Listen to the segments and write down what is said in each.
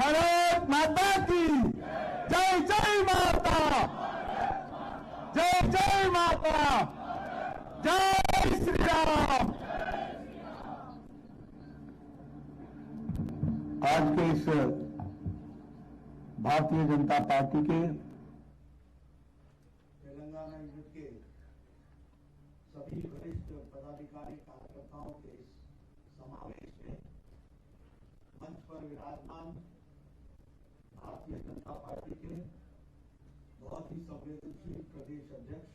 भारत माता की जय जय माता, जय जय माता, जय श्री राम। आज के इस भारतीय जनता पार्टी के तेलंगाना यूनिट के सभी वरिष्ठ पदाधिकारी कार्यकर्ताओं के इस समावेश में मंच पर विराजमान भारतीय जनता पार्टी के बहुत ही संवेदनशील प्रदेश अध्यक्ष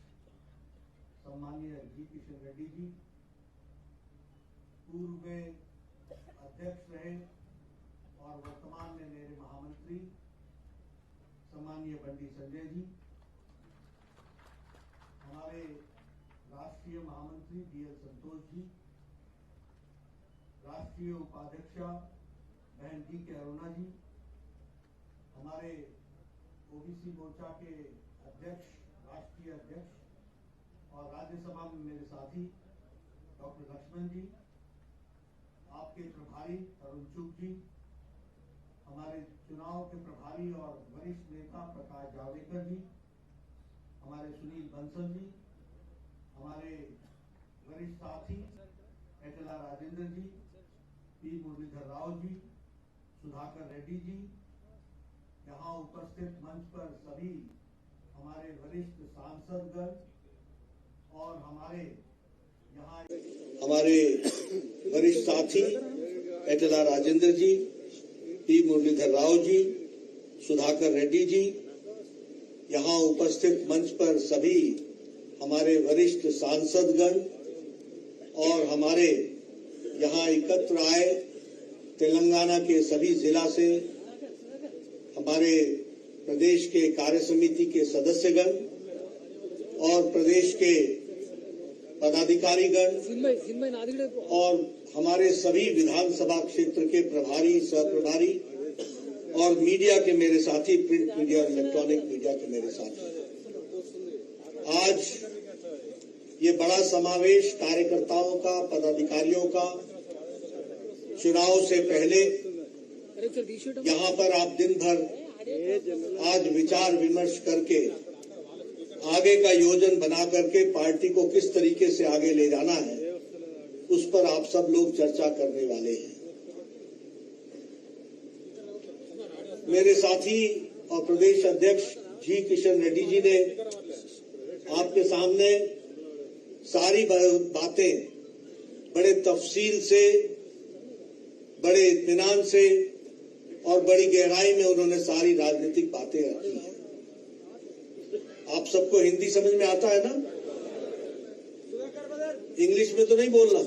सम्माननीय जी किशन रेड्डी जी, पूर्व में अध्यक्ष रहे और वर्तमान में मेरे महामंत्री सम्माननीय बंडी संजय जी, हमारे राष्ट्रीय महामंत्री बीएल संतोष जी, राष्ट्रीय उपाध्यक्षा बहन डी के अरुणा जी, हमारे ओबीसी मोर्चा के अध्यक्ष, राष्ट्रीय अध्यक्ष और राज्यसभा में मेरे साथी डॉक्टर लक्ष्मण जी, आपके प्रभारी अरुण चुग जी, हमारे चुनाव के प्रभारी और वरिष्ठ नेता प्रकाश जावड़ेकर जी, हमारे सुनील बंसल जी, हमारे वरिष्ठ साथी एटला राजेंद्र जी, पी मुरलीधर राव जी, सुधाकर रेड्डी जी, यहाँ उपस्थित मंच पर सभी हमारे वरिष्ठ सांसदगण और हमारे यहाँ हमारे वरिष्ठ साथी एटला राजेंद्र जी, पी मुरलीधर राव जी, सुधाकर रेड्डी जी, यहाँ उपस्थित मंच पर सभी हमारे वरिष्ठ सांसदगण और हमारे यहाँ एकत्र आए तेलंगाना के सभी जिला से हमारे प्रदेश के कार्य समिति के सदस्यगण और प्रदेश के पदाधिकारीगण और हमारे सभी विधानसभा क्षेत्र के प्रभारी, सहप्रभारी और मीडिया के मेरे साथी, प्रिंट मीडिया और इलेक्ट्रॉनिक मीडिया के मेरे साथी, आज ये बड़ा समावेश कार्यकर्ताओं का, पदाधिकारियों का, चुनाव से पहले यहाँ पर आप दिन भर आज विचार विमर्श करके आगे का योजन बना करके पार्टी को किस तरीके से आगे ले जाना है, उस पर आप सब लोग चर्चा करने वाले हैं। मेरे साथी और प्रदेश अध्यक्ष जी किशन रेड्डी जी ने आपके सामने सारी बातें बड़े तफसील से, बड़े इत्मीनान से और बड़ी गहराई में उन्होंने सारी राजनीतिक बातें रखी हैं। आप सबको हिंदी समझ में आता है ना? इंग्लिश में तो नहीं बोलना।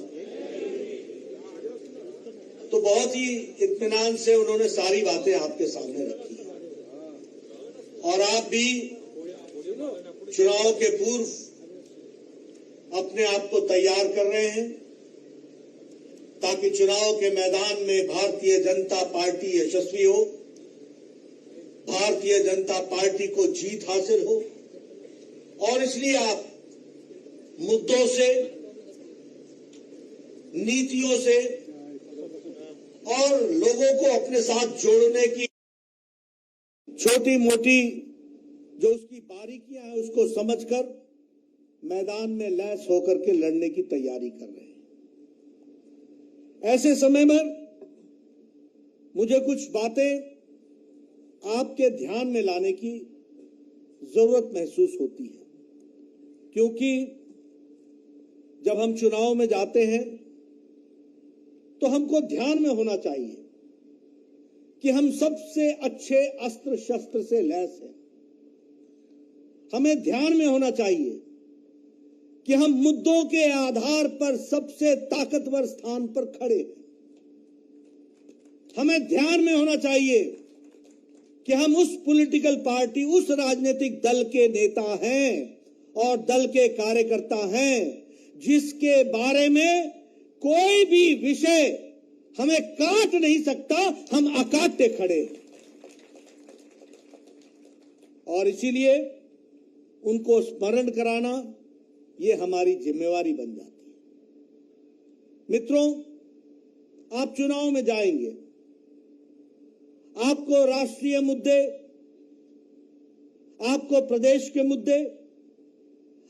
तो बहुत ही इत्मीनान से उन्होंने सारी बातें आपके सामने रखी हैं और आप भी चुनाव के पूर्व अपने आप को तैयार कर रहे हैं ताकि चुनाव के मैदान में भारतीय जनता पार्टी यशस्वी हो, भारतीय जनता पार्टी को जीत हासिल हो और इसलिए आप मुद्दों से, नीतियों से और लोगों को अपने साथ जोड़ने की छोटी मोटी जो उसकी बारीकियां हैं उसको समझकर मैदान में लैस होकर के लड़ने की तैयारी कर रहे हैं। ऐसे समय में मुझे कुछ बातें आपके ध्यान में लाने की जरूरत महसूस होती है, क्योंकि जब हम चुनाव में जाते हैं तो हमको ध्यान में होना चाहिए कि हम सबसे अच्छे अस्त्र शस्त्र से लैस हैं। हमें ध्यान में होना चाहिए कि हम मुद्दों के आधार पर सबसे ताकतवर स्थान पर खड़े हैं। हमें ध्यान में होना चाहिए कि हम उस पॉलिटिकल पार्टी, उस राजनीतिक दल के नेता हैं और दल के कार्यकर्ता हैं जिसके बारे में कोई भी विषय हमें काट नहीं सकता, हम अकाट्य खड़े हैं। और इसीलिए उनको स्मरण कराना ये हमारी जिम्मेवारी बन जाती है। मित्रों, आप चुनाव में जाएंगे, आपको राष्ट्रीय मुद्दे, आपको प्रदेश के मुद्दे,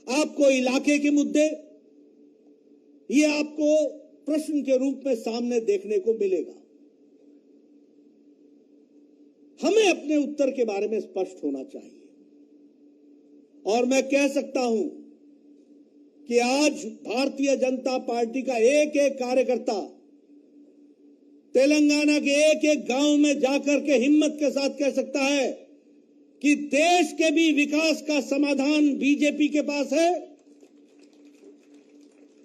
आपको इलाके के मुद्दे, ये आपको प्रश्न के रूप में सामने देखने को मिलेगा। हमें अपने उत्तर के बारे में स्पष्ट होना चाहिए और मैं कह सकता हूं कि आज भारतीय जनता पार्टी का एक एक कार्यकर्ता तेलंगाना के एक एक गांव में जाकर के हिम्मत के साथ कह सकता है कि देश के भी विकास का समाधान बीजेपी के पास है,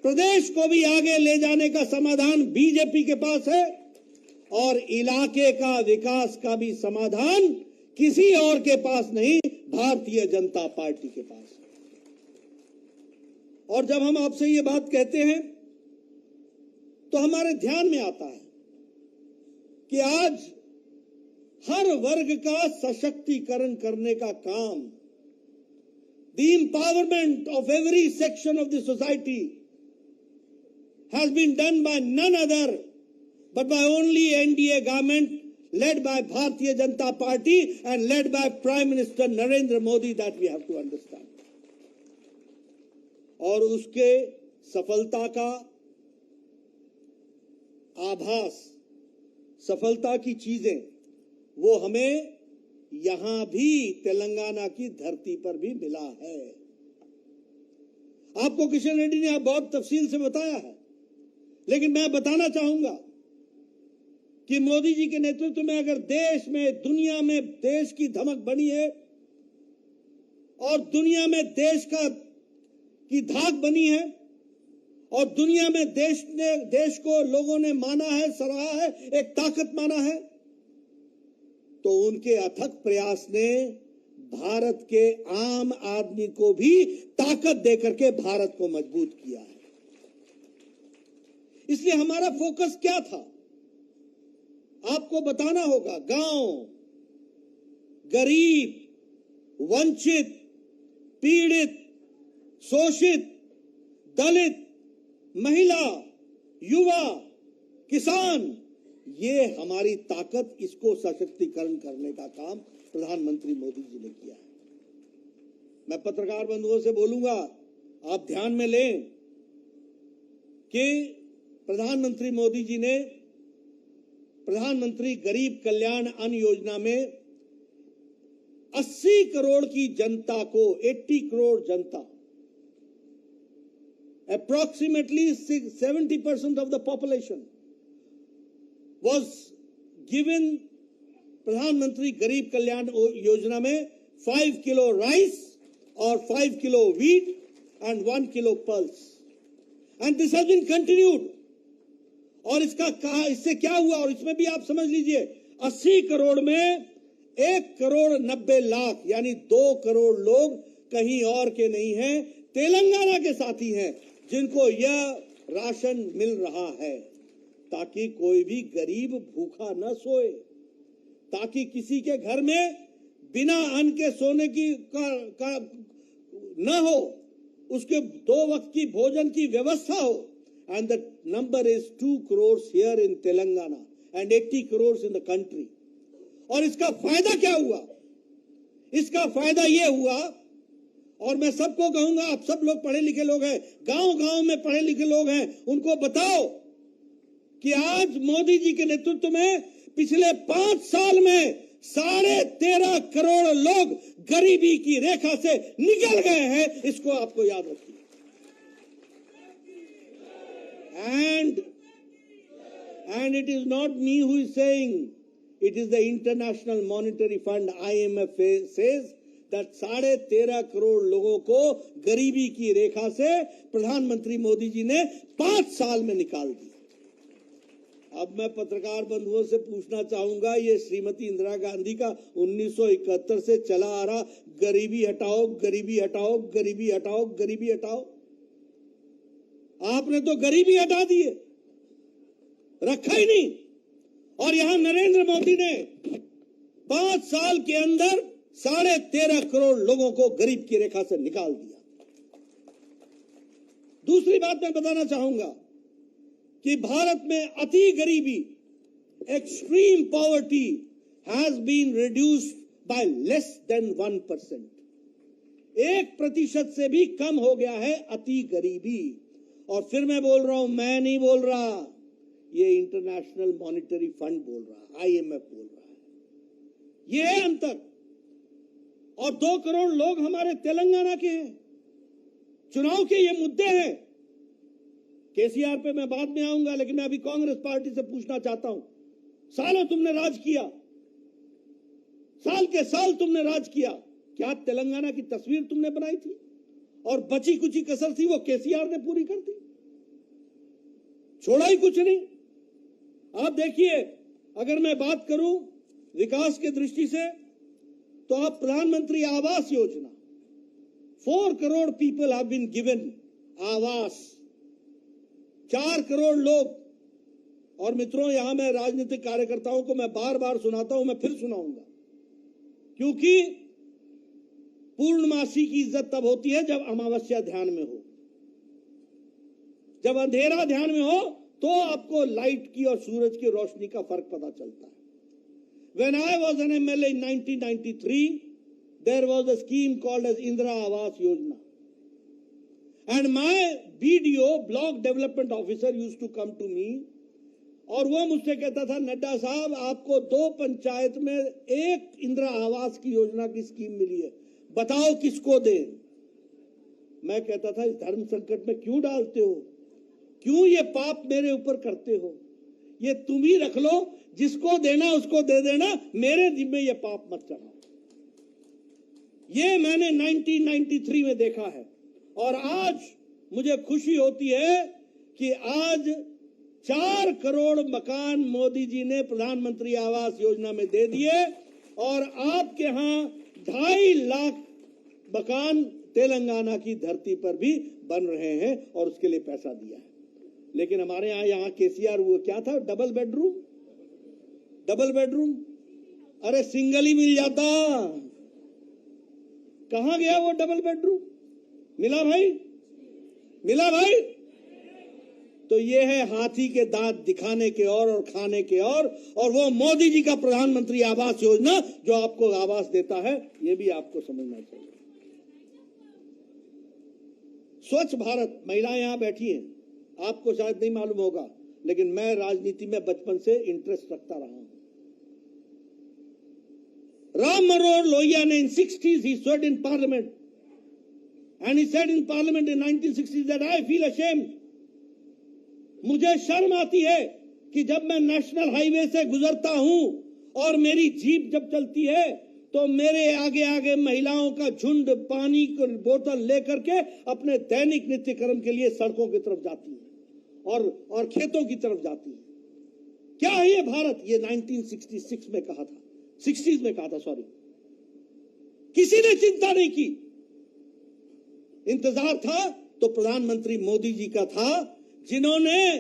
प्रदेश को भी आगे ले जाने का समाधान बीजेपी के पास है और इलाके का विकास का भी समाधान किसी और के पास नहीं, भारतीय जनता पार्टी के पास है। और जब हम आपसे ये बात कहते हैं तो हमारे ध्यान में आता है कि आज हर वर्ग का सशक्तिकरण करने का काम, the empowerment of every section of the society has been done by none other but by only NDA government led by Bharatiya Janata Party and led by Prime Minister Narendra Modi, that we have to understand. और उसके सफलता का आभास, सफलता की चीजें वो हमें यहां भी तेलंगाना की धरती पर भी मिला है। आपको किशन रेड्डी ने बहुत तफसील से बताया है, लेकिन मैं बताना चाहूंगा कि मोदी जी के नेतृत्व में अगर देश में, दुनिया में देश की धमक बनी है और दुनिया में देश की धाक बनी है और दुनिया में देश को लोगों ने माना है, सराहा है, एक ताकत माना है, तो उनके अथक प्रयास ने भारत के आम आदमी को भी ताकत देकर के भारत को मजबूत किया है। इसलिए हमारा फोकस क्या था, आपको बताना होगा। गांव, गरीब, वंचित, पीड़ित, शोषित, दलित, महिला, युवा, किसान, ये हमारी ताकत, इसको सशक्तिकरण करने का काम प्रधानमंत्री मोदी जी ने किया है। मैं पत्रकार बंधुओं से बोलूंगा, आप ध्यान में लें कि प्रधानमंत्री मोदी जी ने प्रधानमंत्री गरीब कल्याण अन्न योजना में 80 करोड़ की जनता को, 80 करोड़ जनता, approximately 70% of the population was given प्रधानमंत्री गरीब कल्याण योजना में 5 किलो राइस और 5 kilo wheat and 1 kilo pulse, and this has been continued। और इससे क्या हुआ, और इसमें भी आप समझ लीजिए, 80 करोड़ में 1 करोड़ 90 लाख यानी 2 करोड़ लोग कहीं और के नहीं हैं, तेलंगाना के साथी हैं, जिनको यह राशन मिल रहा है, ताकि कोई भी गरीब भूखा न सोए, ताकि किसी के घर में बिना अन्न के सोने की न हो, उसके 2 वक्त की भोजन की व्यवस्था हो। And the number is 2 crores here in Telangana and 80 crores in the country। और इसका फायदा क्या हुआ? इसका फायदा ये हुआ, और मैं सबको कहूंगा, आप सब लोग पढ़े लिखे लोग हैं, गांव-गांव में पढ़े लिखे लोग हैं, उनको बताओ कि आज मोदी जी के नेतृत्व में पिछले 5 साल में 13.5 करोड़ लोग गरीबी की रेखा से निकल गए हैं। इसको आपको याद रखिए। And it is not me who is saying, it is the International Monetary Fund, IMF says that 13.5 crore लोगों को गरीबी की रेखा से प्रधानमंत्री मोदी जी ने 5 साल में निकाल दिया। अब मैं पत्रकार बंधुओं से पूछना चाहूंगा, ये श्रीमती इंदिरा गांधी का 1971 से चला आ रहा गरीबी हटाओ, गरीबी हटाओ, गरीबी हटाओ, गरीबी हटाओ, आपने तो गरीबी हटा दिए, रखा ही नहीं। और यहां नरेंद्र मोदी ने 5 साल के अंदर 13.5 करोड़ लोगों को गरीब की रेखा से निकाल दिया। दूसरी बात मैं बताना चाहूंगा कि भारत में अति गरीबी, extreme poverty, has been reduced by less than 1%. 1% से भी कम हो गया है अति गरीबी। और फिर मैं बोल रहा हूं, मैं नहीं बोल रहा, ये इंटरनेशनल मॉनिटरी फंड बोल रहा है, IMF बोल रहा है। ये है अंतर। और 2 करोड़ लोग हमारे तेलंगाना के हैं। चुनाव के ये मुद्दे हैं। केसीआर पे मैं बाद में आऊंगा, लेकिन मैं अभी कांग्रेस पार्टी से पूछना चाहता हूं, सालों तुमने राज किया, साल के साल तुमने राज किया, क्या तेलंगाना की तस्वीर तुमने बनाई थी? और बची कुची कसर थी वो केसीआर ने पूरी कर दी, छोड़ा ही कुछ नहीं। आप देखिए, अगर मैं बात करूं विकास के दृष्टि से, तो आप प्रधानमंत्री आवास Awas, 4 crore people have been given awas, 4 crore लोग। और मित्रों, यहां मैं राजनीतिक कार्यकर्ताओं को मैं बार बार सुनाता हूं, मैं फिर सुनाऊंगा, क्योंकि पूर्णमासी की इज्जत तब होती है जब अमावस्या ध्यान में हो, जब अंधेरा ध्यान में हो, तो आपको लाइट की और सूरज की रोशनी का फर्क पता चलता है। When I was an MLA in 1993, there was a scheme called as Indira Awas Yojana. And my BDO, Block Development Officer, used to come to me, और वो मुझसे कहता था, नड्डा साहब आपको 2 पंचायत में 1 इंदिरा आवास की योजना की स्कीम मिली है, बताओ किसको दें। मैं कहता था, इस धर्म संकट में क्यों डालते हो, क्यों ये पाप मेरे ऊपर करते हो, ये तुम ही रख लो, जिसको देना उसको दे देना, मेरे जिम्मे ये पाप मत चढ़ाओ। ये मैंने 1993 में देखा है। और आज मुझे खुशी होती है कि आज 4 करोड़ मकान मोदी जी ने प्रधानमंत्री आवास योजना में दे दिए, और आपके यहां 2.5 लाख मकान तेलंगाना की धरती पर भी बन रहे हैं, और उसके लिए पैसा दिया है। लेकिन हमारे यहां केसीआर वो क्या था, डबल बेडरूम, अरे सिंगल ही मिल जाता, कहां गया वो डबल बेडरूम? मिला भाई? तो ये है हाथी के दांत दिखाने के और खाने के और वो मोदी जी का प्रधानमंत्री आवास योजना जो आपको आवास देता है, ये भी आपको समझना चाहिए। स्वच्छ भारत, महिलाएं यहां बैठी हैं, आपको शायद नहीं मालूम होगा, लेकिन मैं राजनीति में बचपन से इंटरेस्ट रखता रहा हूं। Ram Manohar Lohia in 60s, he stood in parliament, and he said in parliament in 1960s that I feel ashamed. मुझे शर्म आती है कि जब मैं नेशनल हाईवे से गुजरता हूं और मेरी जीप जब चलती है, तो मेरे आगे आगे महिलाओं का झुंड पानी की बोतल लेकर के अपने दैनिक नित्य कर्म के लिए सड़कों की तरफ जाती है और खेतों की तरफ जाती है। क्या है ये भारत? ये 1966 में कहा था, 60s में कहा था, सॉरी। किसी ने चिंता नहीं की। इंतजार था तो प्रधानमंत्री मोदी जी का था, जिन्होंने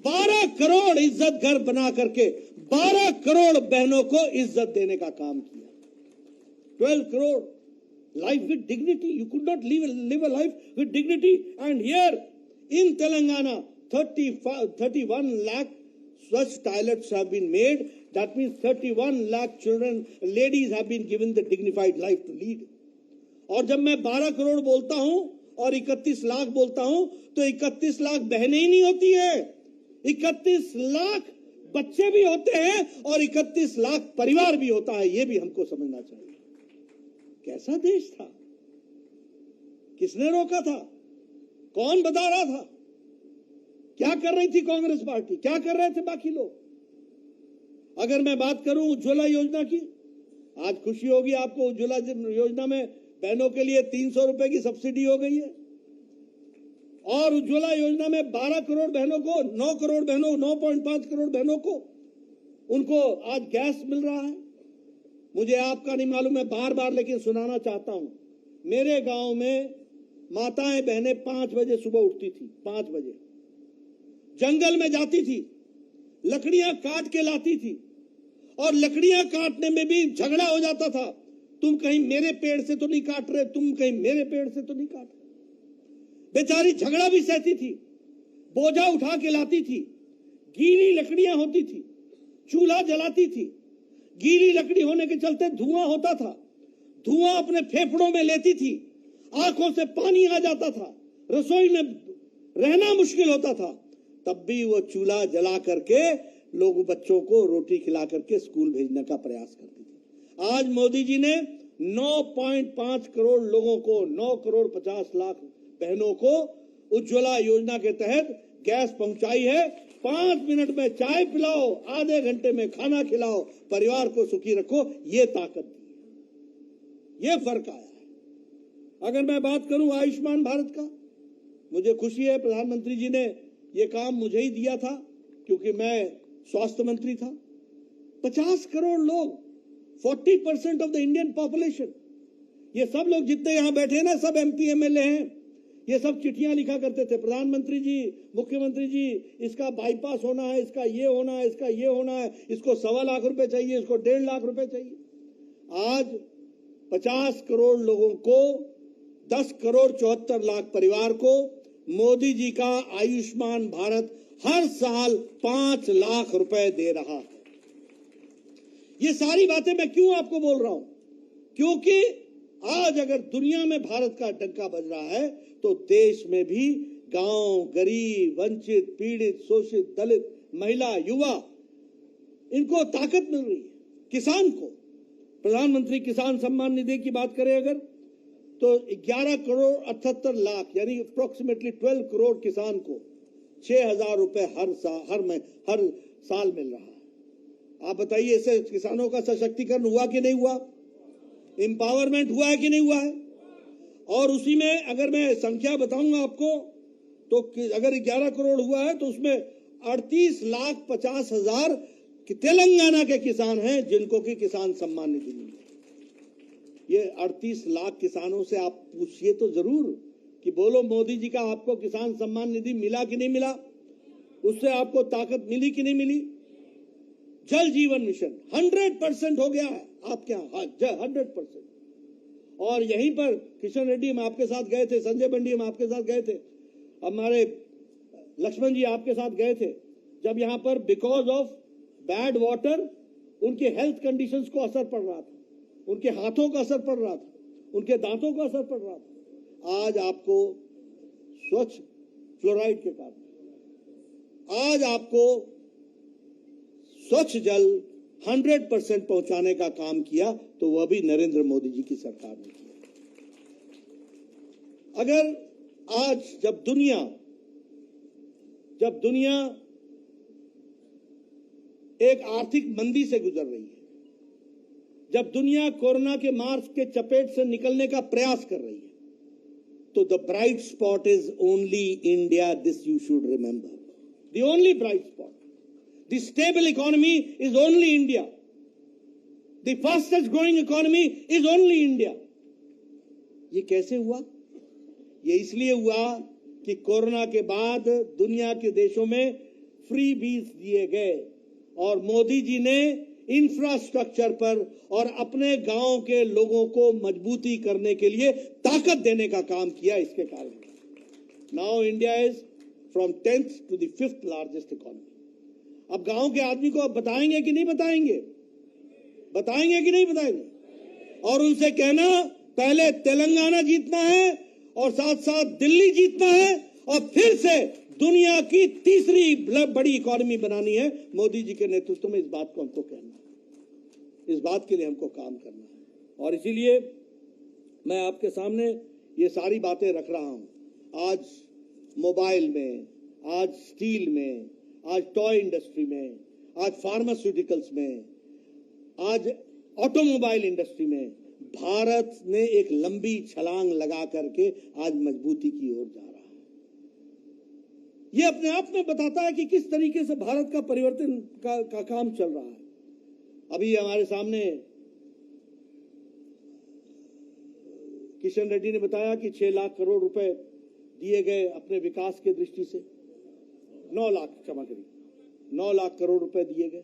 12 करोड़ इज्जत घर बना करके 12 करोड़ बहनों को इज्जत देने का काम किया। 12 crore life with dignity, you could not live a life with dignity, and here in Telangana 31 lakh such toilets have been made. That means 31 lakh children, ladies have been given the dignified life to lead. और जब मैं 12 करोड़ बोलता हूं और 31 लाख बोलता हूं, तो 31 लाख बहनें ही नहीं होती है, 31 लाख बच्चे भी होते हैं और 31 लाख परिवार भी होता है। ये भी हमको समझना चाहिए। कैसा देश था? किसने रोका था? कौन बता रहा था? क्या कर रही थी कांग्रेस पार्टी? क्या कर रहे थे बाकी लोग? अगर मैं बात करूं उज्ज्वला योजना की, आज खुशी होगी आपको, उज्ज्वला योजना में बहनों के लिए 300 रुपए की सब्सिडी हो गई है, और उज्ज्वला योजना में 12 करोड़ बहनों को, 9 करोड़ बहनों, 9.5 करोड़ बहनों को उनको आज गैस मिल रहा है। मुझे आपका नहीं मालूम, मैं बार बार लेकिन सुनाना चाहता हूं। मेरे गांव में माताएं बहनें 5 बजे सुबह उठती थी, 5 बजे जंगल में जाती थी, लकड़ियां काट के लाती थी, और लकड़ियां काटने में भी झगड़ा हो जाता था। तुम कहीं मेरे पेड़ से तो नहीं काट रहे, तुम कहीं मेरे पेड़ से तो नहीं काट रहे। बेचारी झगड़ा भी सहती थी, बोझा उठा के लाती थी, गीली लकड़ियां होती थी, चूल्हा जलाती थी, गीली लकड़ी होने के चलते धुआं होता था, धुआं अपने फेफड़ों में लेती थी, आंखों से पानी आ जाता था, रसोई में रहना मुश्किल होता था, तब भी वो चूल्हा जला करके लोग बच्चों को रोटी खिला करके स्कूल भेजने का प्रयास करती थी। आज मोदी जी ने 9.5 करोड़ लोगों को, 9 करोड़ 50 लाख बहनों को उज्ज्वला योजना के तहत गैस पहुंचाई है। 5 मिनट में चाय पिलाओ, आधे घंटे में खाना खिलाओ, परिवार को सुखी रखो, ये ताकत दी है, ये फर्क आया है। अगर मैं बात करूं आयुष्मान भारत का, मुझे खुशी है प्रधानमंत्री जी ने ये काम मुझे ही दिया था, क्योंकि मैं स्वास्थ्य मंत्री था। 50 करोड़ लोग, 40% ऑफ द इंडियन पॉपुलेशन, ये सब लोग जितने यहां बैठे ना, सब MP MLA हैं। ये सब चिट्ठियां लिखा करते थे, प्रधानमंत्री जी, मुख्यमंत्री जी, इसका बाईपास होना है, इसका ये होना है, इसका ये होना है, इसको 1.25 लाख रुपए चाहिए, इसको 1.5 लाख रुपए चाहिए। आज 50 करोड़ लोगों को, 10 करोड़ 74 लाख परिवार को मोदी जी का आयुष्मान भारत हर साल 5 लाख रुपए दे रहा है। ये सारी बातें मैं क्यों आपको बोल रहा हूं? क्योंकि आज अगर दुनिया में भारत का डंका बज रहा है, तो देश में भी गांव, गरीब, वंचित, पीड़ित, शोषित, दलित, महिला, युवा, इनको ताकत मिल रही है। किसान को प्रधानमंत्री किसान सम्मान निधि की बात करें अगर, तो 11 करोड़ 78 लाख यानी अप्रोक्सीमेटली 12 करोड़ किसान को 6,000 रुपए हर साल मिल रहा है। आप बताइए, इससे किसानों का सशक्तिकरण हुआ कि नहीं हुआ? एम्पावरमेंट हुआ है कि नहीं हुआ है? और उसी में अगर मैं संख्या बताऊंगा आपको, तो अगर 11 करोड़ हुआ है तो उसमें 38,50,000 तेलंगाना के किसान हैं जिनको कि किसान सम्मान निधि मिली। ये 38 लाख किसानों से आप पूछिए तो जरूर कि बोलो मोदी जी का आपको किसान सम्मान निधि मिला कि नहीं मिला, उससे आपको ताकत मिली कि नहीं मिली। जल जीवन मिशन 100% हो गया है आपके यहाँ, 100%। और यहीं पर किशन रेड्डी हम आपके साथ गए थे, संजय बंडी हम आपके साथ गए थे, हमारे लक्ष्मण जी आपके साथ गए थे, जब यहाँ पर बिकॉज ऑफ बैड वाटर उनके हेल्थ कंडीशंस को असर पड़ रहा था, उनके हाथों का असर पड़ रहा था, उनके दांतों का असर पड़ रहा था। आज आपको स्वच्छ फ्लोराइड के कारण, आज आपको स्वच्छ जल 100% पहुंचाने का काम किया, तो वह भी नरेंद्र मोदी जी की सरकार ने किया। अगर आज जब दुनिया एक आर्थिक मंदी से गुजर रही है, जब दुनिया कोरोना के मार के चपेट से निकलने का प्रयास कर रही है, तो the bright spot is only India. This you should remember, the only bright spot, the stable economy is only India, the fastest growing economy is only India. ये कैसे हुआ? ये इसलिए हुआ कि कोरोना के बाद दुनिया के देशों में फ्री बीज दिए गए और मोदी जी ने इंफ्रास्ट्रक्चर पर और अपने गांव के लोगों को मजबूती करने के लिए ताकत देने का काम किया। इसके कारण now India is from 10th to the 5th largest economy. अब गांव के आदमी को अब बताएंगे कि नहीं बताएंगे? बताएंगे कि नहीं बताएंगे? और उनसे कहना पहले तेलंगाना जीतना है और साथ साथ दिल्ली जीतना है और फिर से दुनिया की तीसरी बड़ी इकोनॉमी बनानी है मोदी जी के नेतृत्व में। इस बात को हमको कहना है, इस बात के लिए हमको काम करना है। और इसीलिए मैं आपके सामने ये सारी बातें रख रहा हूं। आज मोबाइल में, आज स्टील में, आज टॉय इंडस्ट्री में, आज फार्मास्यूटिकल्स में, आज ऑटोमोबाइल इंडस्ट्री में भारत ने एक लंबी छलांग लगा करके आज मजबूती की ओर जा रहा है। ये अपने आप में बताता है कि किस तरीके से भारत का परिवर्तन का काम चल रहा है। अभी हमारे सामने किशन रेड्डी ने बताया कि 6 लाख करोड़ रुपए दिए गए अपने विकास के दृष्टि से, 9 लाख क्षमा करिए, 9 लाख करोड़ रुपए दिए गए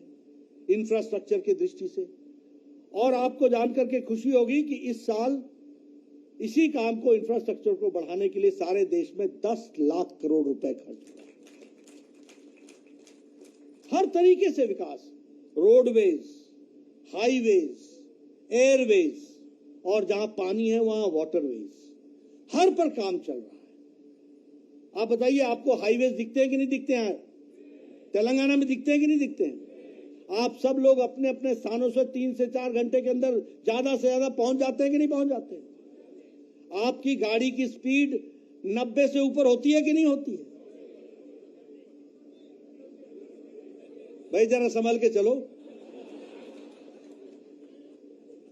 इंफ्रास्ट्रक्चर के दृष्टि से। और आपको जानकर के खुशी होगी कि इस साल इसी काम को, इंफ्रास्ट्रक्चर को बढ़ाने के लिए सारे देश में 10 लाख करोड़ रुपए खर्च हुआ। हर तरीके से विकास, रोडवेज, हाईवेज, एयरवेज और जहां पानी है वहां वाटरवेज, हर पर काम चल रहा है। आप बताइए, आपको हाईवेज दिखते हैं कि नहीं दिखते हैं? तेलंगाना में दिखते हैं कि नहीं दिखते हैं? आप सब लोग अपने अपने स्थानों से 3 से 4 घंटे के अंदर ज्यादा से ज्यादा पहुंच जाते हैं कि नहीं पहुंच जाते हैं? आपकी गाड़ी की स्पीड 90 से ऊपर होती है कि नहीं होती है? भाई जरा संभल के चलो।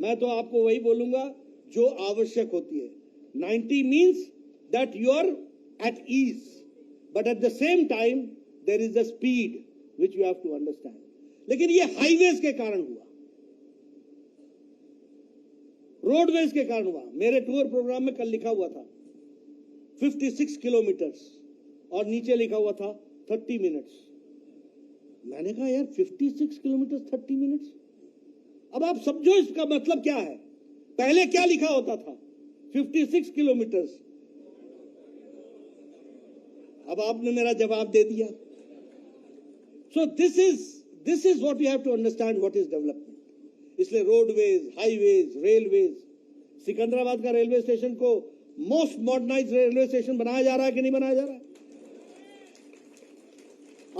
मैं तो आपको वही बोलूंगा जो आवश्यक होती है। 90 means that you are at ease, but at the same time there is the speed which you have to understand. लेकिन ये हाईवेज के कारण हुआ, रोडवेज के कारण हुआ। मेरे टूर प्रोग्राम में कल लिखा हुआ था 56 किलोमीटर्स और नीचे लिखा हुआ था 30 मिनट्स। मैंने कहा यार 56 किलोमीटर 30 मिनट्स, अब आप समझो इसका मतलब क्या है। पहले क्या लिखा होता था? 56 किलोमीटर्स। अब आपने मेरा जवाब दे दिया। So this is what you have to understand what is development. इसलिए रोडवेज, हाईवेज, रेलवेज, सिकंदराबाद का रेलवे स्टेशन को मोस्ट मॉडर्नाइज्ड रेलवे स्टेशन बनाया जा रहा है कि नहीं बनाया जा रहा है?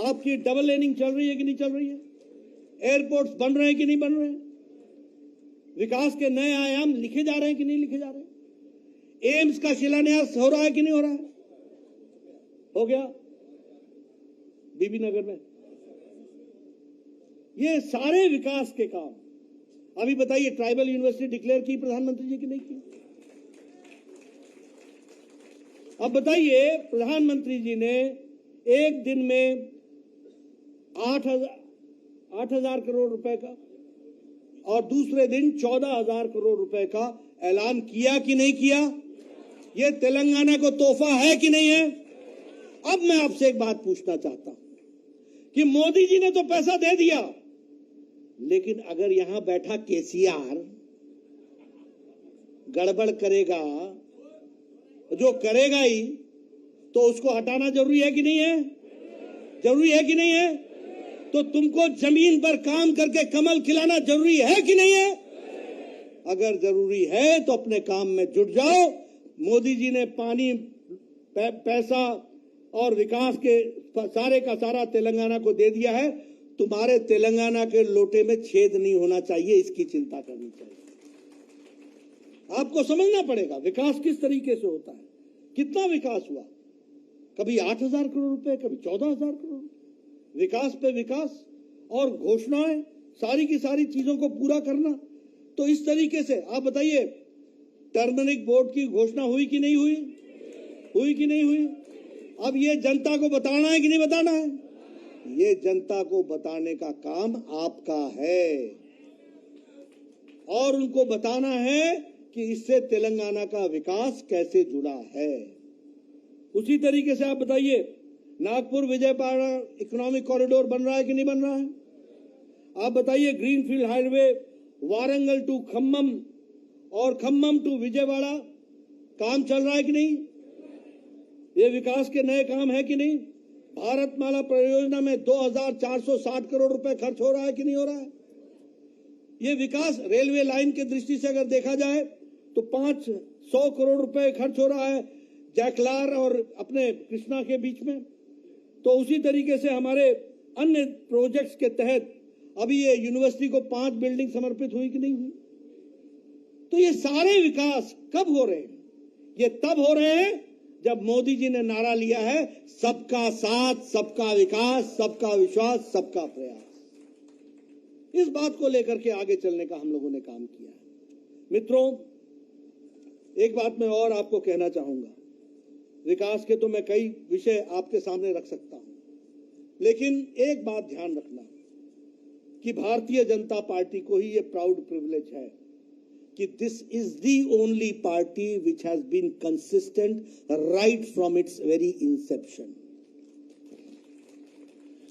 आपकी डबल लेनिंग चल रही है कि नहीं चल रही है? एयरपोर्ट्स बन रहे हैं कि नहीं बन रहे हैं? विकास के नए आयाम लिखे जा रहे हैं कि नहीं लिखे जा रहे हैं? एम्स का शिलान्यास हो रहा है कि नहीं हो रहा है? हो गया बीबी नगर में। ये सारे विकास के काम। अभी बताइए, ट्राइबल यूनिवर्सिटी डिक्लेयर की प्रधानमंत्री जी की नहीं की? अब बताइए, प्रधानमंत्री जी ने एक दिन में 8,000 करोड़ रुपए का और दूसरे दिन 14,000 करोड़ रुपए का ऐलान किया कि नहीं किया? ये तेलंगाना को तोहफा है कि नहीं है? अब मैं आपसे एक बात पूछना चाहता हूं कि मोदी जी ने तो पैसा दे दिया, लेकिन अगर यहां बैठा केसीआर गड़बड़ करेगा, जो करेगा ही, तो उसको हटाना जरूरी है कि नहीं है? जरूरी है कि नहीं है? तो तुमको जमीन पर काम करके कमल खिलाना जरूरी है कि नहीं है? अगर जरूरी है तो अपने काम में जुट जाओ। मोदी जी ने पानी, पैसा और विकास के सारे का सारा तेलंगाना को दे दिया है। तुम्हारे तेलंगाना के लोटे में छेद नहीं होना चाहिए, इसकी चिंता करनी चाहिए। आपको समझना पड़ेगा विकास किस तरीके से होता है, कितना विकास हुआ। कभी 8,000 करोड़ रुपए, कभी 14,000 करोड़। विकास पे विकास और घोषणाएं, सारी की सारी चीजों को पूरा करना। तो इस तरीके से आप बताइए, टर्मरिक बोर्ड की घोषणा हुई कि नहीं हुई? हुई कि नहीं हुई? अब ये जनता को बताना है कि नहीं बताना है? ये जनता को बताने का काम आपका है और उनको बताना है कि इससे तेलंगाना का विकास कैसे जुड़ा है। उसी तरीके से आप बताइए, नागपुर विजयवाड़ा इकोनॉमिक कॉरिडोर बन रहा है कि नहीं बन रहा है? आप बताइए, greenfield highway Warangal to Khammam और खम्मम टू विजयवाड़ा काम चल रहा है कि नहीं? ये विकास के नए काम है कि नहीं? भारतमाला परियोजना में 2,460 करोड़ रुपए खर्च हो रहा है कि नहीं हो रहा है? ये विकास रेलवे लाइन की दृष्टि से अगर देखा जाए तो 500 करोड़ रुपए खर्च हो रहा है जैकलार और अपने कृष्णा के बीच में। तो उसी तरीके से हमारे अन्य प्रोजेक्ट्स के तहत अभी ये यूनिवर्सिटी को 5 बिल्डिंग समर्पित हुई कि नहीं हुई? तो ये सारे विकास कब हो रहे हैं? ये तब हो रहे हैं जब मोदी जी ने नारा लिया है, सबका साथ, सबका विकास, सबका विश्वास, सबका प्रयास। इस बात को लेकर के आगे चलने का हम लोगों ने काम किया है। मित्रों, एक बात मैं और आपको कहना चाहूंगा। विकास के तो मैं कई विषय आपके सामने रख सकता हूं, लेकिन एक बात ध्यान रखना कि भारतीय जनता पार्टी को ही यह प्राउड प्रिविलेज है कि this is the only party which has been consistent right from its very inception.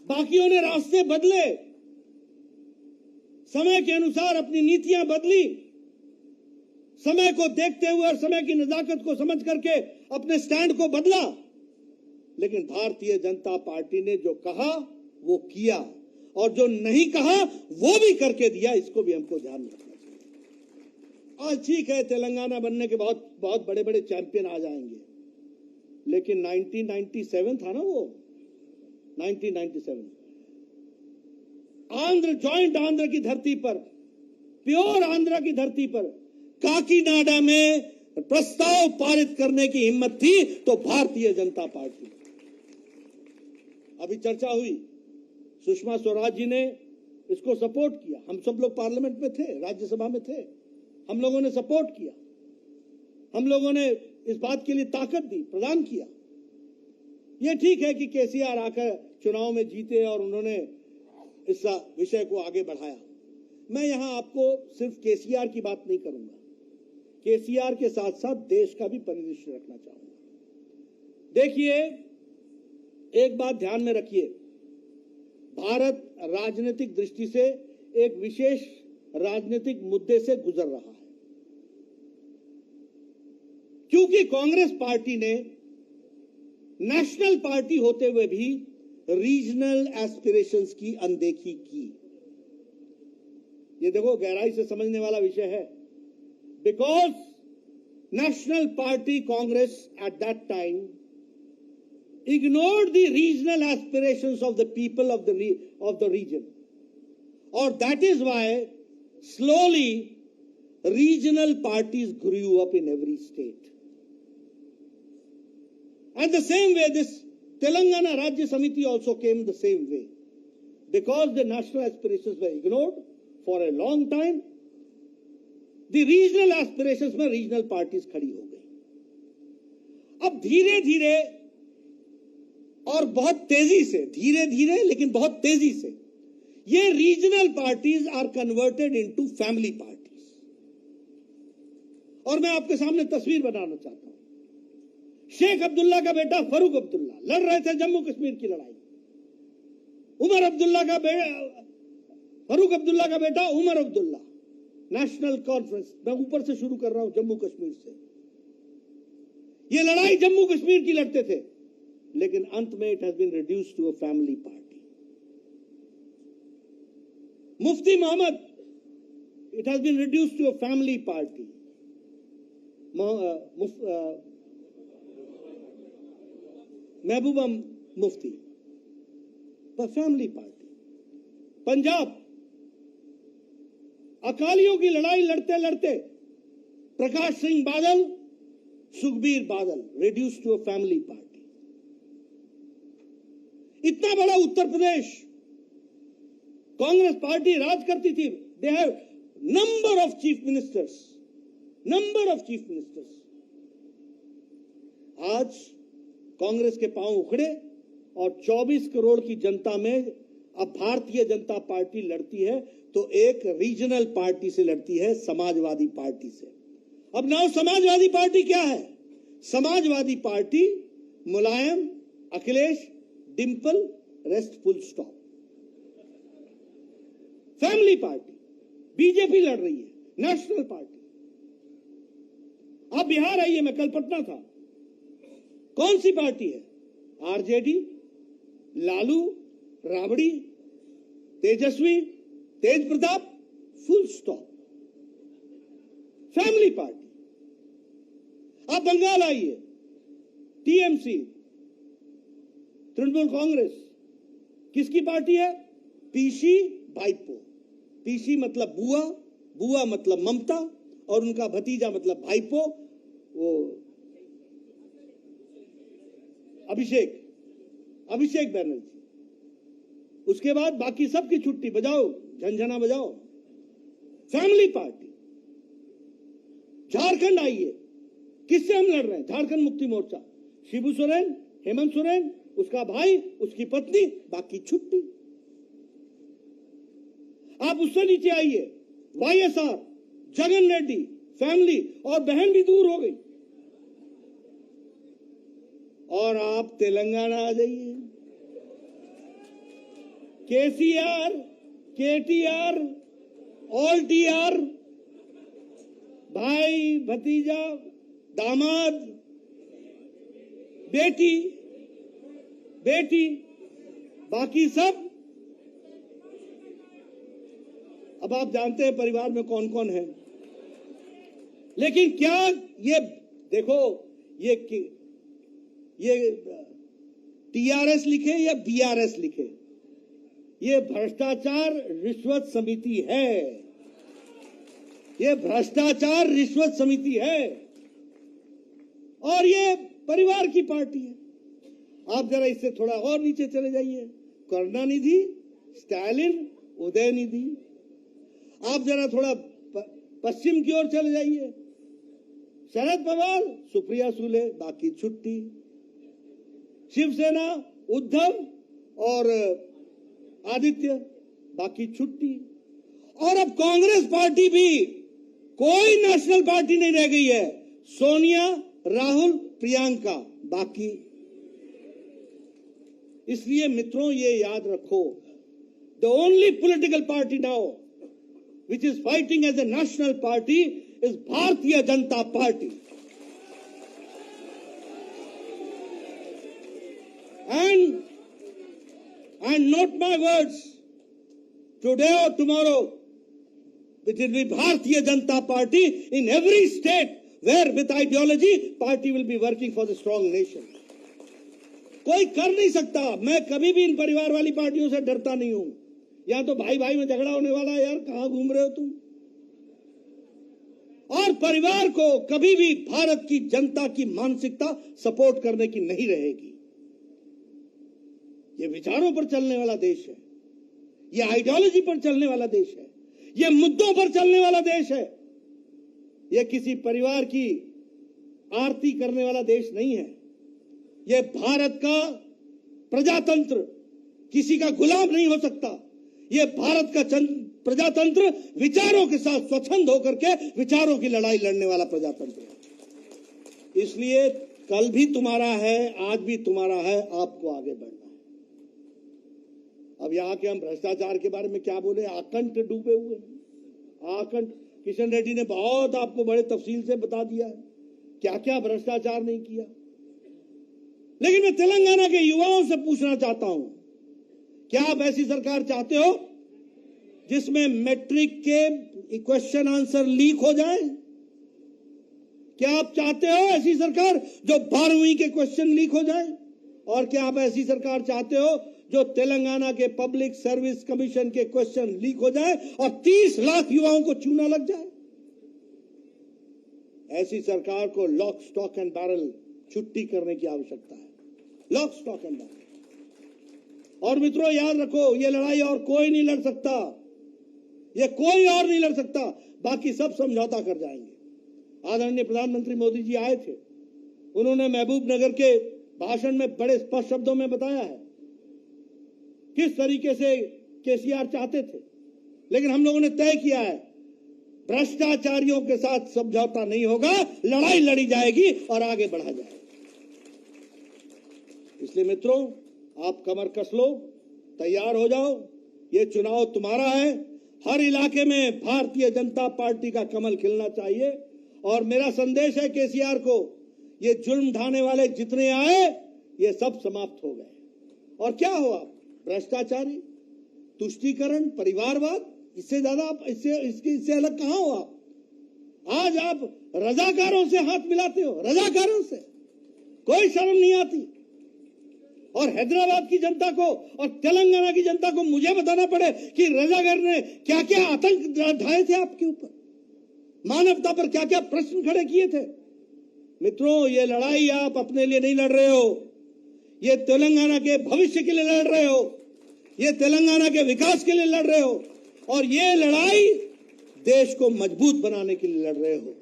बाकियों ने रास्ते बदले, समय के अनुसार अपनी नीतियां बदली, समय को देखते हुए और समय की नजाकत को समझ करके अपने स्टैंड को बदला, लेकिन भारतीय जनता पार्टी ने जो कहा वो किया और जो नहीं कहा वो भी करके दिया, इसको भी हमको ध्यान रखना चाहिए। आज ठीक है, तेलंगाना बनने के बहुत बहुत बड़े बड़े चैंपियन आ जाएंगे, लेकिन 1997 था ना वो, 1997 आंध्र, जॉइंट आंध्र की धरती पर, प्योर आंध्र की धरती पर काकीनाडा में प्रस्ताव पारित करने की हिम्मत थी तो भारतीय जनता पार्टी। अभी चर्चा हुई, सुषमा स्वराज जी ने इसको सपोर्ट किया, हम सब लोग पार्लियामेंट में थे, राज्यसभा में थे, हम लोगों ने सपोर्ट किया, हम लोगों ने इस बात के लिए ताकत दी, प्रदान किया। यह ठीक है कि केसीआर आकर चुनाव में जीते और उन्होंने इस विषय को आगे बढ़ाया। मैं यहां आपको सिर्फ केसीआर की बात नहीं करूंगा, केसीआर के साथ साथ देश का भी परिदृश्य रखना चाहूंगा। देखिए, एक बात ध्यान में रखिए, भारत राजनीतिक दृष्टि से एक विशेष राजनीतिक मुद्दे से गुजर रहा है, क्योंकि कांग्रेस पार्टी ने नेशनल पार्टी होते हुए भी रीजनल एस्पिरेशंस की अनदेखी की। ये देखो, गहराई से समझने वाला विषय है, because national party Congress at that time ignored the regional aspirations of the people of the region, or that is why slowly regional parties grew up in every state. And the same way this Telangana Rajya Samiti also came the same way, because the national aspirations were ignored for a long time. The regional aspirations में regional parties खड़ी हो गई। अब धीरे धीरे और बहुत तेजी से, धीरे धीरे लेकिन बहुत तेजी से, ये regional parties are converted into family parties. और मैं आपके सामने तस्वीर बनाना चाहता हूं। शेख अब्दुल्ला का बेटा फरूक अब्दुल्ला लड़ रहे थे जम्मू कश्मीर की लड़ाई। फरूक अब्दुल्ला का बेटा उमर अब्दुल्ला, नेशनल कॉन्फ्रेंस, मैं ऊपर से शुरू कर रहा हूं, जम्मू कश्मीर से। ये लड़ाई जम्मू कश्मीर की लड़ते थे, लेकिन अंत में it has been reduced to a family party. Mufti Mohammad, it has been reduced to a family party. Mehbooba Mufti, पर फैमिली पार्टी। पंजाब, अकालियों की लड़ाई लड़ते लड़ते Prakash Singh Badal, Sukhbir Badal, reduced to a family party. इतना बड़ा उत्तर प्रदेश, कांग्रेस पार्टी राज करती थी। They have number of chief ministers, number of chief ministers. आज कांग्रेस के पांव उखड़े और 24 करोड़ की जनता में अब भारतीय जनता पार्टी लड़ती है तो एक रीजनल पार्टी से लड़ती है, समाजवादी पार्टी से। अब नाउ समाजवादी पार्टी क्या है? Samajwadi party Mulayam, Akhilesh, Dimple, rest full stop. Family party BJP लड़ रही है, नेशनल पार्टी। आप बिहार आइए, मैं कल पटना था, कौन सी पार्टी है? RJD, Lalu, Rabri, Tejashwi, Tej Pratap, full stop, family party. आप बंगाल आइए, टीएमसी, तृणमूल कांग्रेस, किसकी पार्टी है? पीसी भाईपो। पीसी मतलब बुआ, बुआ मतलब ममता, और उनका भतीजा मतलब भाईपो, वो अभिषेक बैनर्जी। उसके बाद बाकी सबकी छुट्टी, बजाओ झंझना बजाओ, फैमिली पार्टी। झारखंड आइए, किससे हम लड़ रहे हैं? झारखंड मुक्ति मोर्चा, शिबू सोरेन, हेमंत सोरेन, उसका भाई, उसकी पत्नी, बाकी छुट्टी। आप उससे नीचे आइए, वाईएसआर, जगन रेड्डी, फैमिली, और बहन भी दूर हो गई। और आप तेलंगाना आ जाइए, केसीआर, केटीआर, ऑल टीआर, भाई, भतीजा, दामाद, बेटी, बाकी सब अब आप जानते हैं परिवार में कौन कौन है। लेकिन क्या ये देखो, ये टीआरएस लिखे या बीआरएस लिखे, ये भ्रष्टाचार रिश्वत समिति है। ये भ्रष्टाचार रिश्वत समिति है और ये परिवार की पार्टी है। आप जरा इससे थोड़ा और नीचे चले जाइए, करुणानिधि, स्टालिन, उदयनिधि। आप जरा थोड़ा पश्चिम की ओर चले जाइए, शरद पवार, सुप्रिया सुले, बाकी छुट्टी। शिवसेना, उद्धव और आदित्य, बाकी छुट्टी। और अब कांग्रेस पार्टी भी कोई नेशनल पार्टी नहीं रह गई है। सोनिया, राहुल, प्रियंका, बाकी। इसलिए मित्रों ये याद रखो, the only political party now which is fighting as a national party is Bharatiya Janata Party. And not my words, today or tomorrow, it will be Bharatiya Janata Party in every state where with ideology, party will be working for the strong nation. कोई कर नहीं सकता। मैं कभी भी इन परिवार वाली पार्टियों से डरता नहीं हूं। यहां तो भाई भाई में झगड़ा होने वाला है यार, कहां घूम रहे हो तुम। और परिवार को कभी भी भारत की जनता की मानसिकता सपोर्ट करने की नहीं रहेगी। ये विचारों पर चलने वाला देश है, ये आइडियोलॉजी पर चलने वाला देश है, ये मुद्दों पर चलने वाला देश है। ये किसी परिवार की आरती करने वाला देश नहीं है। ये भारत का प्रजातंत्र किसी का गुलाम नहीं हो सकता। ये भारत का प्रजातंत्र विचारों के साथ स्वच्छंद होकर के विचारों की लड़ाई लड़ने वाला प्रजातंत्र है। इसलिए कल भी तुम्हारा है, आज भी तुम्हारा है, आपको आगे बढ़ना है। अब यहां के हम भ्रष्टाचार के बारे में क्या बोले, आकंठ डूबे हुए हैं। आकंठ किशन रेड्डी ने बहुत आपको बड़े तफसील से बता दिया है क्या क्या भ्रष्टाचार नहीं किया। लेकिन मैं तेलंगाना के युवाओं से पूछना चाहता हूं, क्या आप ऐसी सरकार चाहते हो जिसमें मैट्रिक के क्वेश्चन आंसर लीक हो जाए? क्या आप चाहते हो ऐसी सरकार जो 12वीं के क्वेश्चन लीक हो जाए? और क्या आप ऐसी सरकार चाहते हो जो तेलंगाना के पब्लिक सर्विस कमीशन के क्वेश्चन लीक हो जाए और 30 लाख युवाओं को चूना लग जाए? ऐसी सरकार को लॉक, स्टॉक एंड बैरल छुट्टी करने की आवश्यकता है। Lock, stock and barrel. और मित्रों याद रखो, ये लड़ाई और कोई नहीं लड़ सकता, ये कोई और नहीं लड़ सकता, बाकी सब समझौता कर जाएंगे। आदरणीय प्रधानमंत्री मोदी जी आए थे, उन्होंने महबूब नगर के भाषण में बड़े स्पष्ट शब्दों में बताया है किस तरीके से केसीआर चाहते थे। लेकिन हम लोगों ने तय किया है, भ्रष्टाचारियों के साथ समझौता नहीं होगा, लड़ाई लड़ी जाएगी और आगे बढ़ा जाएगा। इसलिए मित्रों, आप कमर कस लो, तैयार हो जाओ, ये चुनाव तुम्हारा है। हर इलाके में भारतीय जनता पार्टी का कमल खिलना चाहिए। और मेरा संदेश है केसीआर को, ये जुल्म ढाने वाले जितने आए ये सब समाप्त हो गए। और क्या हुआ? भ्रष्टाचारी, तुष्टीकरण, परिवारवाद, इससे ज्यादा आप इससे अलग कहां हो आप? आज आप रजाकारों से हाथ मिलाते हो, रजाकारों से कोई शर्म नहीं आती। और हैदराबाद की जनता को और तेलंगाना की जनता को मुझे बताना पड़े कि रजाकार ने क्या क्या आतंक ढाए थे आपके ऊपर, मानवता पर क्या क्या प्रश्न खड़े किए थे। मित्रों, ये लड़ाई आप अपने लिए नहीं लड़ रहे हो, ये तेलंगाना के भविष्य के लिए लड़ रहे हो, ये तेलंगाना के विकास के लिए लड़ रहे हो, और ये लड़ाई देश को मजबूत बनाने के लिए लड़ रहे हो।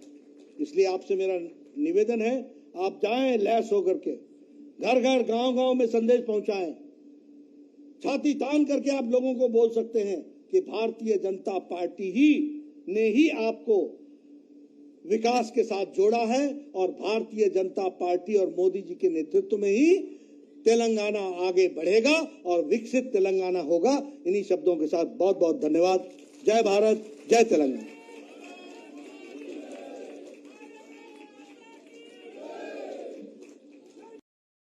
इसलिए आपसे मेरा निवेदन है, आप जाएं लैस होकर के, घर घर गांव गांव में संदेश पहुंचाएं। छाती तान करके आप लोगों को बोल सकते हैं कि भारतीय जनता पार्टी ने ही आपको विकास के साथ जोड़ा है, और भारतीय जनता पार्टी और मोदी जी के नेतृत्व में ही तेलंगाना आगे बढ़ेगा और विकसित तेलंगाना होगा। इन्हीं शब्दों के साथ बहुत बहुत धन्यवाद। जय भारत, जय तेलंगाना।